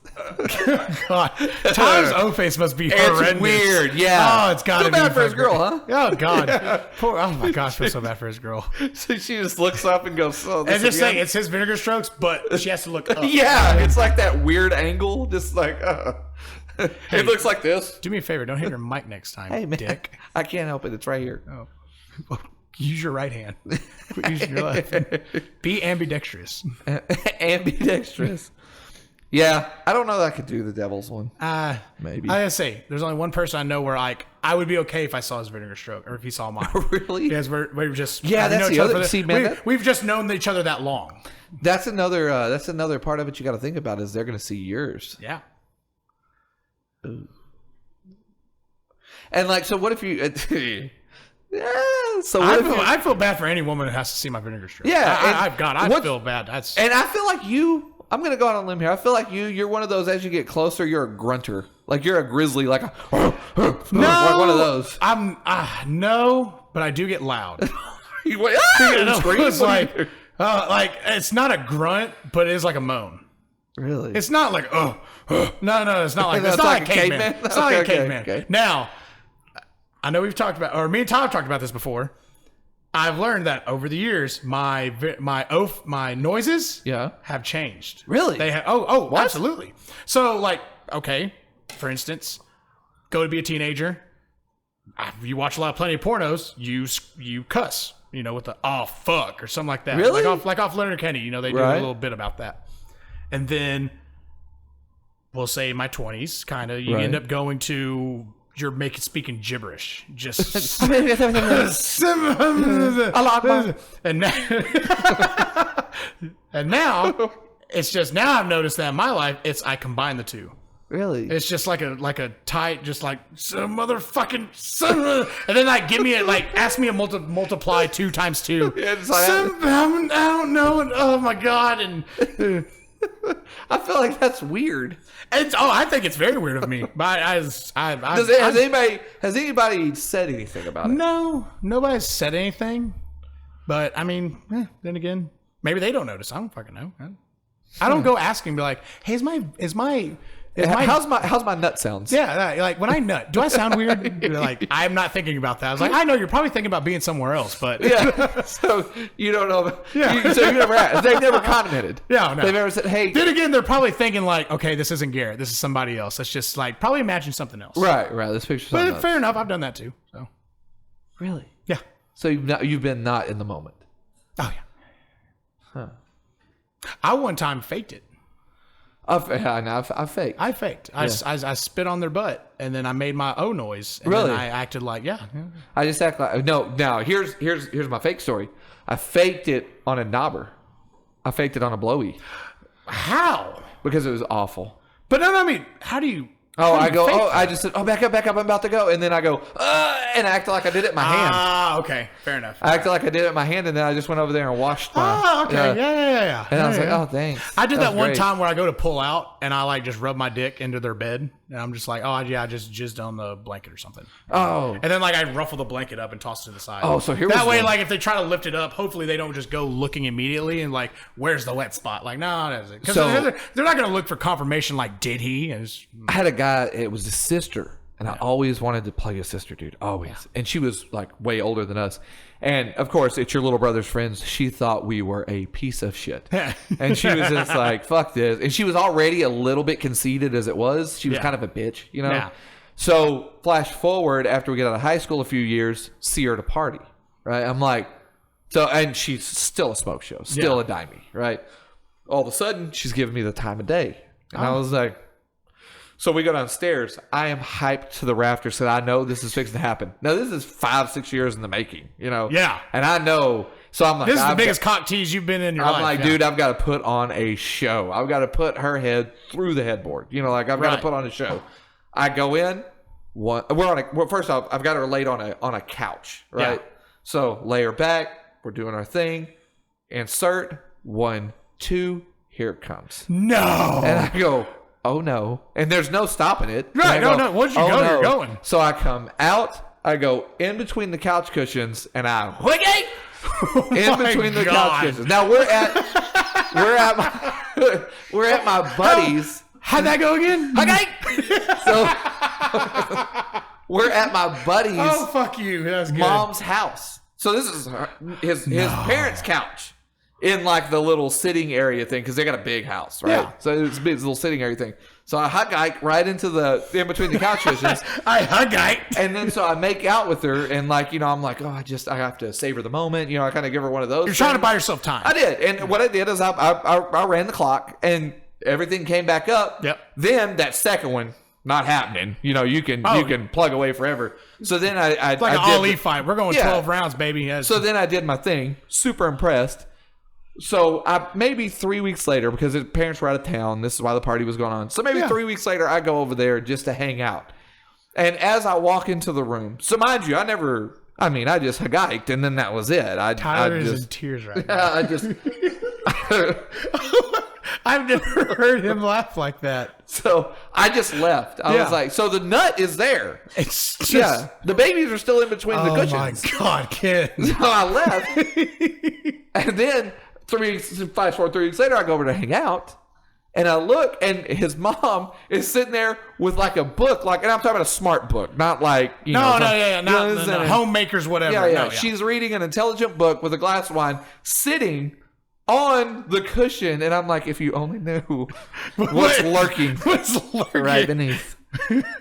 God. Tyler's O-face must be horrendous. It's weird, yeah. Oh, it's got to be. bad for his girl, huh? Oh, God. Oh, my gosh, I feel so bad for his girl. So she just looks up and goes, oh, this And just again? saying, it's his vinegar strokes, but she has to look up. Yeah, it's like that weird angle, just like, it looks like this. Do me a favor. Don't hit your mic next time, Hey, man, dick. I can't help it. It's right here. Oh. Use your right hand. Quit using your left. Be ambidextrous. Ambidextrous. Yeah, I don't know that I could do the devil's one. Maybe. I gotta say, there's only one person I know where like I would be okay if I saw his vinegar stroke or if he saw mine. Really? Because we're just Yeah, we know that's each the other other. for See, man, we've just known each other that long. that's another part of it you got to think about is they're going to see yours. Yeah. Ooh. And like, so what if you? Yeah. So what I feel bad for any woman who has to see my vinegar stroke. Yeah, I feel bad. That's And I feel like you. I'm going to go out on a limb here. I feel like you're one of those. As you get closer, you're a grunter. Like you're a grizzly. Like like one of those. I'm no, but I do get loud. You went, ah! Scream? It's like it's not a grunt, but it is like a moan. Really? It's not like no, it's not like It's it's not like like a caveman. caveman? It's not like a Okay, caveman. okay. Now, I know we've talked about, or me and Tyler talked about this before. I've learned that over the years, my noises Yeah. have changed. Really? They have. Absolutely. So, like, okay, for instance, go to be a teenager. You watch a lot of plenty of pornos. You cuss. You know, with the oh fuck or something like that. Really? Like off Leonard Kenny. You know, they do a Right. little bit about that. And then we'll say in my 20s, kind of, you Right. end up going to you're speaking gibberish. Just A lot more. and now it's just now I've noticed that in my life I combine the two. Really? It's just like a tight, just like some motherfucking son, and then like give me a like ask me to multiply 2 times 2. Yeah, it's like- I don't know. And, oh my god! And I feel like that's weird. I think it's very weird of me. But has anybody said anything about it? No, nobody's said anything. But I mean, then again, maybe they don't notice. I don't fucking know. I don't go asking, be like, "Hey, How's my nut sounds? Yeah, like when I nut, do I sound weird?" You're like, I'm not thinking about that. I was like, I know you're probably thinking about being somewhere else, but Yeah. So you don't know. Yeah. So you never asked. They've never commented. Yeah, no. They've never said, "Hey." Then again, they're probably thinking like, okay, this isn't Garrett. This is somebody else. Let's just like probably imagine something else. Right. Let's picture something. But fair enough. I've done that too. So Really? yeah. So you've been not in the moment. Oh yeah. Huh. I one time faked it. I faked. I faked. I spit on their butt and then I made my O noise. And Really? Then I acted like yeah. I just act like no. Now here's my fake story. I faked it on a knobber. I faked it on a blowy How? because it was awful. But no, I mean, how do you? Oh, I go, fake oh, that? I just said, oh, back up, I'm about to go. And then I go, and I acted like I did it in my hand. Ah, okay. Fair enough. I acted like I did it in my hand, and then I just went over there and washed my. Oh, okay. Yeah. And I was Yeah, like, yeah. oh, thanks. I did that was one great. time where I go to pull out and I like just rub my dick into their bed. And I'm just like, oh, yeah, I just jizzed on the blanket or something. Oh. And then like I ruffle the blanket up and toss it to the side. Oh, so here that was way, one. like if they try to lift it up, hopefully they don't just go looking immediately and like, where's the wet spot? Like, no, that's it. Because So- they're not going to look for confirmation. Like, did he? And it's, I had a guy, it was his sister, and I always wanted to play a sister, dude. Always. And she was like way older than us. And of course, it's your little brother's friends. She thought we were a piece of shit. And she was just like, fuck this. And she was already a little bit conceited as it was. She was Yeah. kind of a bitch, you know? Yeah. So, flash forward after we get out of high school a few years, see her at a party, right? I'm like, so, and she's still a smoke show, still Yeah. a dimey, right? All of a sudden, she's giving me the time of day. And I was like, so we go downstairs. I am hyped to the rafters that I know this is fixing to happen. Now, this is 5-6 years in the making, you know? Yeah. And I know. So I'm like, this is the I've biggest got- cock tease you've been in your life. I'm like, yeah. dude, I've got to put on a show. I've got to put her head through the headboard. You know, like I've got Right. to put on a show. I go in. Well, first off, I've got her laid on a couch, right? Yeah. So lay her back. We're doing our thing. Insert 1, 2. Here it comes. No. And I go, oh no. And there's no stopping it. And Right, I no, go, no. Once you go, you're going. So I come out, I go in between the couch cushions, and I in between the couch cushions. Now we're at my buddies. How'd that go again? So we're at my buddy's Oh, fuck you. That's good. mom's house. So this is his parents' couch in like the little sitting area thing because they got a big house, right? Yeah. So it's a big little sitting area thing. So I hug Ike right into the in between the couch cushions, I hug Ike. and then so I make out with her, and like I'm like, oh, I have to savor the moment, I kind of give her one of those. You're trying to things. buy yourself time. I did, and what I did is I ran the clock, and everything came back up. Yep. Then that second one. Not happening. You can plug away forever. So then I It's like I an did Ali the- fight. We're going Yeah. 12 rounds, baby. Yes. So then I did my thing. Super impressed. So maybe 3 weeks later, because his parents were out of town. This is why the party was going on. So maybe 3 weeks later, I go over there just to hang out. And as I walk into the room, so mind you, I just hiked, and then that was it. Tyler I is just in tears right now. I just I've never heard him laugh like that. so I just left. I Yeah. was like, so the nut is there. It's just, Yeah, the babies are still in between the oh cushions. my God, kid. So I left, and then 3 weeks later, I go over to hang out, and I look, and his mom is sitting there with like a book, and I'm talking about a smart book, not like No, this and- homemakers, whatever. yeah, yeah. No, She's reading an intelligent book with a glass of wine, sitting on the cushion, and I'm like, if you only knew what's lurking What's lurking? right beneath.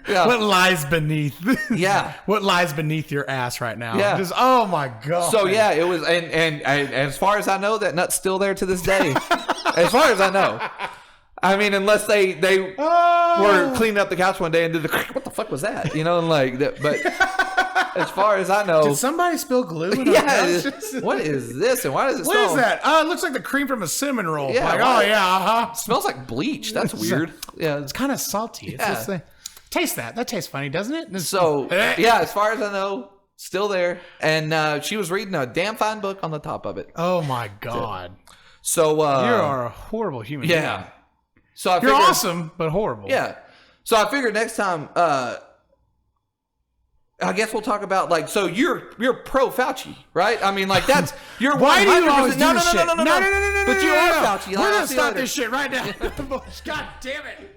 Yeah, What lies beneath? yeah. What lies beneath your ass right now? Yeah. Just, oh my God. So yeah, it was, and as far as I know, that nut's still there to this day. As far as I know, I mean, unless they were cleaning up the couch one day and did what the fuck was that? And like that. But as far as I know, Did somebody spill glue? In our yeah, couch? what is this and why does it What smell? is that? It looks like the cream from a cinnamon roll. Yeah, Like, why- oh yeah, It smells like bleach. That's weird. Yeah. It's kind of salty. It's Yeah. just taste that. That tastes funny, doesn't it? It's- So yeah, as far as I know, still there. And she was reading a damn fine book on the top of it. Oh my God. So You are a horrible human yeah. being. So I You're figured, awesome, but horrible. Yeah. So I figured next time, I guess we'll talk about like, so you're pro Fauci, right? I mean, like you're Why do you 100% always do no, this no, shit? no. But you are Fauci. We're I'll gonna see you stop later. this shit right now. God damn it.